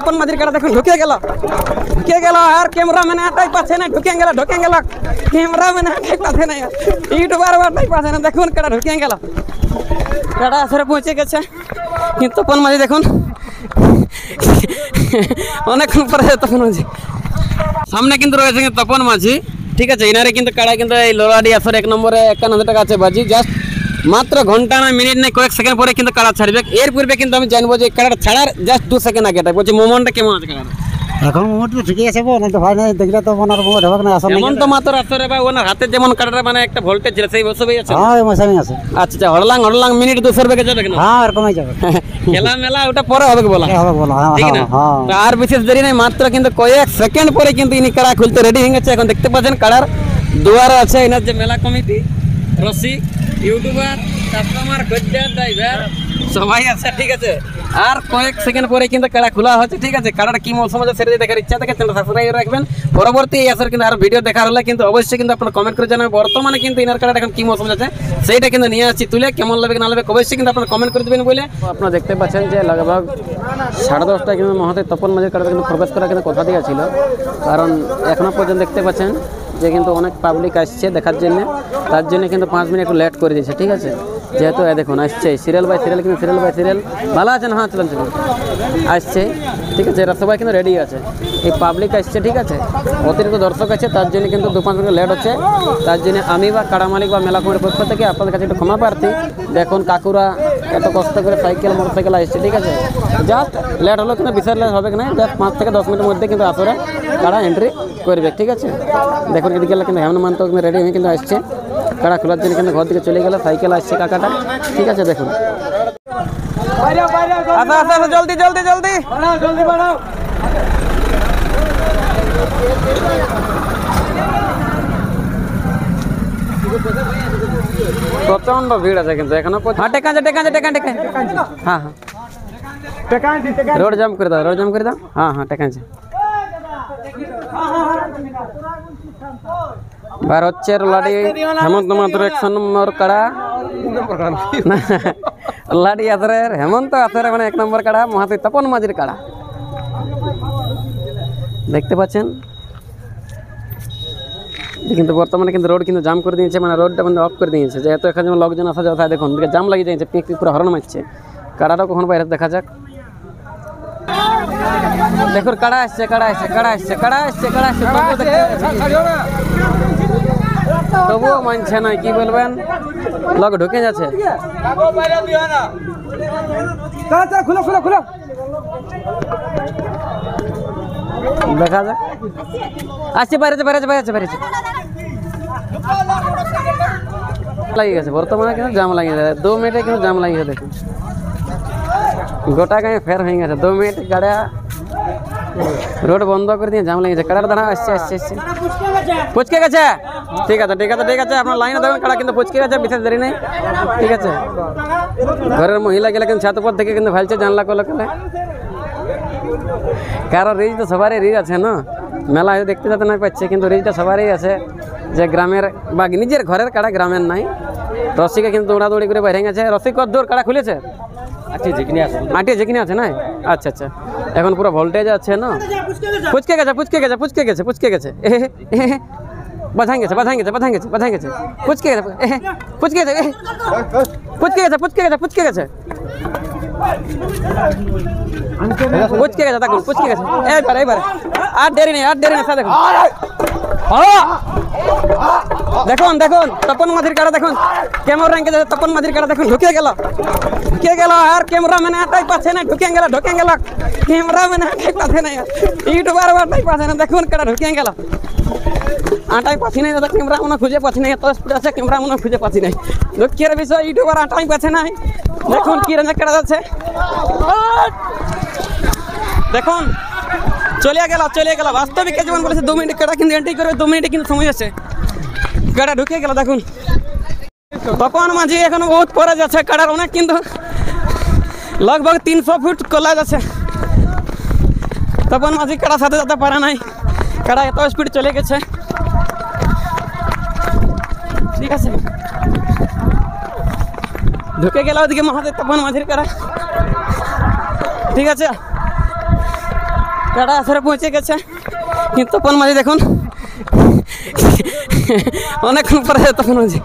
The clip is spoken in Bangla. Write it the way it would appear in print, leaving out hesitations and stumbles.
তপন মাঝির কাড়া দেখুন ঢুকে গেল আর ক্যামেরাম্যান আটাই পাচ্ছে না, ঢুকে গেল ক্যামেরাম্যান আটাই পাচ্ছে না, ইউটিউবার আটাই পাচ্ছে না, দেখুন কাড়া ঢুকে গেল, কাড়া আসরে পৌঁছে গেছে। কিন্তু তপন মাঝি দেখুন অনেকক্ষণ পরে তপন মাঝি সামনে কিন্তু রয়েছে তপন মাঝি, ঠিক আছে। ইনারে কিন্তু কাড়া কিন্তু এই লোলাডি আসরে 1 নম্বরে 51,000 টাকা আছে বাজি। জাস্ট মাত্র ঘন্টা না মিনিট নেই, কয়েক সেকেন্ড পরে কিন্তু কাড়া ছাড়বে। এর পূর্বে কিন্তু আমি জানবো যে কাড়াটা ছাড়ার জাস্ট 2 সেকেন্ড আগে বলছি মোমেন্টটা কেমন আছে কাড়ার? এখন মোমেন্ট তো ঠিকই আছে, না তো ভাই না দেখলে তো ওনার মোমেন্ট হবে না। আসলে এমন তো মাত্র আসরে ভাই ওনার হাতে যেমন কাড়াটা মানে একটা ভোল্টেজ ছিল সেই বসবেই আছে। হ্যাঁ মশামি আছে। আচ্ছা হড়লাং মিনিট 200 রুপে যাবে কিনা? হ্যাঁ এরকমই যাবে। খেলা মেলা ওটা পরে হবে বলা ঠিক না? তো আর বিশেষ দেরি নেই, মাত্র কিন্তু কয়েক সেকেন্ড পরে কিন্তু ইনি কাড়া খুলতে রেডি হয়ে গেছে। এখন দেখতে পাচ্ছেন কাড়ার দুয়ারে আছে এনার যে মেলা কমিটি, রসিক, ইউটিউবার, কাস্টমার, খদ্দের, ড্রাইভার সবাই আছে, ঠিক আছে। আর কয়েক সেকেন্ড পরে কিন্তু কাড়া খোলা হচ্ছে, ঠিক আছে। কাড়াটা কি মৌসুম আছে সেটা দেখার ইচ্ছা থাকে চ্যানেল সাবস্ক্রাইব রাখবেন। পরবর্তী এই আসর কিন্তু আর ভিডিও দেখার হলে কিন্তু অবশ্যই কিন্তু আপনারা কমেন্ট করে জানাবেন বর্তমানে কিন্তু ইনার কাড়াটা এখন কি মৌসুম আছে সেইটা কিন্তু নিয়ে আসছি তুলে, কেমন লাগবে না লাগবে অবশ্যই কিন্তু আপনারা কমেন্ট করে দেবেন বলে। আপনারা দেখতে পাচ্ছেন যে লগভগ 10:30টায় কিন্তু মহাদেব তপন মাঝির কাড়াটা কিন্তু প্রবেশ করার কিন্তু কথা দিয়েছিল, কারণ এখনো পর্যন্ত দেখতে পাচ্ছেন যে কিন্তু অনেক পাবলিক আসছে দেখার জন্য, তার জন্য কিন্তু 5 মিনিট একটু লেট করে দিয়েছে, ঠিক আছে। যেহেতু দেখুন আসছে সিরিয়াল বাই সিরিয়াল, কিন্তু সিরিয়াল বাই সিরিয়াল ভালো আছেন, হ্যাঁ চলুন আসছে, ঠিক আছে। এরা সবাই কিন্তু রেডি আছে, এই পাবলিক আসছে, ঠিক আছে। অতিরিক্ত দর্শক আছে তার জন্য কিন্তু 2-5 মিনিট লেট হচ্ছে। তার জন্য আমি বা কাড়া মালিক বা মেলা কমিটির পক্ষ থেকে আপনাদের কাছে একটু ক্ষমা প্রার্থী। দেখুন কাকুরা এত কষ্ট করে সাইকেল মোটরসাইকেল আসছে, ঠিক আছে। জাস্ট লেট হলো কিন্তু বিশাল লেট হবে কিনা, জাস্ট 5 থেকে 10 মিনিটের মধ্যে কিন্তু আসরে কাড়া এন্ট্রি করবে, ঠিক আছে। দেখুন এদিকে কিন্তু হেমন্ত মান্ত রেডি হয়ে কিন্তু আসছে কাড়া খোলার জন্য, কিন্তু ঘর দিকে চলে গেল, সাইকেল আসছে কাকাটা, ঠিক আছে। দেখুন জলদি বাড়াও। প্রচন্ড ভিড় আছে কিন্তু এখনো। হ্যাঁ টেকা হ্যাঁ রোড জাম করে দাও হ্যাঁ টেকা বার হচ্ছে লাডি হেমন্ত মাত্র 100 নম্বর কাড়া, লাডি আসরের হেমন্ত আসরে মানে 1 নম্বর কাড়া মহাদেব তপন মাঝির কাড়া দেখতে পাচ্ছেন। কিন্তু বর্তমানে কিন্তু রোড কিন্তু জাম করে দিয়েছে, মানে রোডটা কিন্তু অফ করে দিয়েছে, যেহেতু এখানে লোকজন আসা যাওয়া দেখুন জাম লাগিয়ে দিয়েছে, পিক পুরো হরণ মারছে। কাড়াটাও কখন বাইরে দেখা যাক। দেখুন কাড়া আসছে তবুও মানছে না, কি বলবেন, লোক ঢুকে যাচ্ছে। দেখা যাক আসছে বাইরে লাগিয়ে গেছে। বর্তমানে কিন্তু জাম লাগিয়ে গেছে, 2 মিনিটে কিন্তু জাম লাগিয়ে গেছে। দেখুন গোটা গায়ে ফের হয়ে গেছে, 2 মিনিট গাড়া রোড বন্ধ করে দিয়ে জাম লাগিয়েছে। কাড়ার দাঁড়া আসছে পুচকে গেছে, ঠিক আছে আপনার লাইনে দেখবেন কাড়া কিন্তু পুচকে গেছে, বিশেষ দেরি নেই, ঠিক আছে। ঘরের মহিলা গেলে কিন্তু ছাদ উপর থেকে কিন্তু ভালছে জানলা কলে কারণ রিজ তো সবারই রিজ আছে না, মেলা হয়তো দেখতে যেতে না পাচ্ছে, কিন্তু রিজটা সবারই আছে যে গ্রামের বা নিজের ঘরের কাড়া গ্রামের নাই। রসিকে কিন্তু দৌড়াদৌড়ি করে বাইরে গেছে। রসিক কত দূর কাড়া খুলেছে? আটি যেখানে আছে না? আচ্ছা এখন পুরো ভোল্টেজ আছে না। পুচকে গেছে বাধাই গেছে পুচকে গেছে এবারে আর দেরি নেই দেখুন তপন মাঝির কাড়া দেখুন, ক্যামেরা র্যাঙ্কে তপন মাঝির কাড়া দেখুন ঢুকে গেল আর ক্যামেরাম্যান আটাই পাচ্ছে না, ঢুকে গেল ক্যামেরাম্যান আটাই পাচ্ছে না, ইউটিউবার আটাই পাচ্ছে না, দেখুন কাড়া ঢুকে গেল আটাই পাচ্ছি নাই দাদা, ক্যামেরা মনে খুঁজে পাচ্ছি না, এত স্পিড আছে ক্যামেরা মনে খুঁজে পাচ্ছি নাই। দুঃখের বিষয় ইউটিউবার আটাই পাচ্ছে না। দেখুন কি রান্না কাড়া যাচ্ছে, দেখুন চলে গেল বাস্তবিক যেমন বলেছে 2 মিনিট কাড়া কিন্তু এন্ট্রি করবে, 2 মিনিটে কিন্তু সময় আছে, কাড়া ঢুকে গেল। দেখুন তপন মাঝি এখনো বহুত পরে যাচ্ছে, কাড়ার অনেক কিন্তু লগভগ 300 ফুট কলা যাচ্ছে। তপন মাঝি কাড়ার সাথে যেতে পারে নাই, কাড়া এত স্পিড চলে গেছে, ঠিক আছে। ঢুকে গেল ওদিকে মহাদেব তপন মাঝির কাড়া, ঠিক আছে। কাড়া আসরে পৌঁছে গেছে কিন্তু তপন মাঝি দেখুন অনেকক্ষণ পরে তপন মাঝি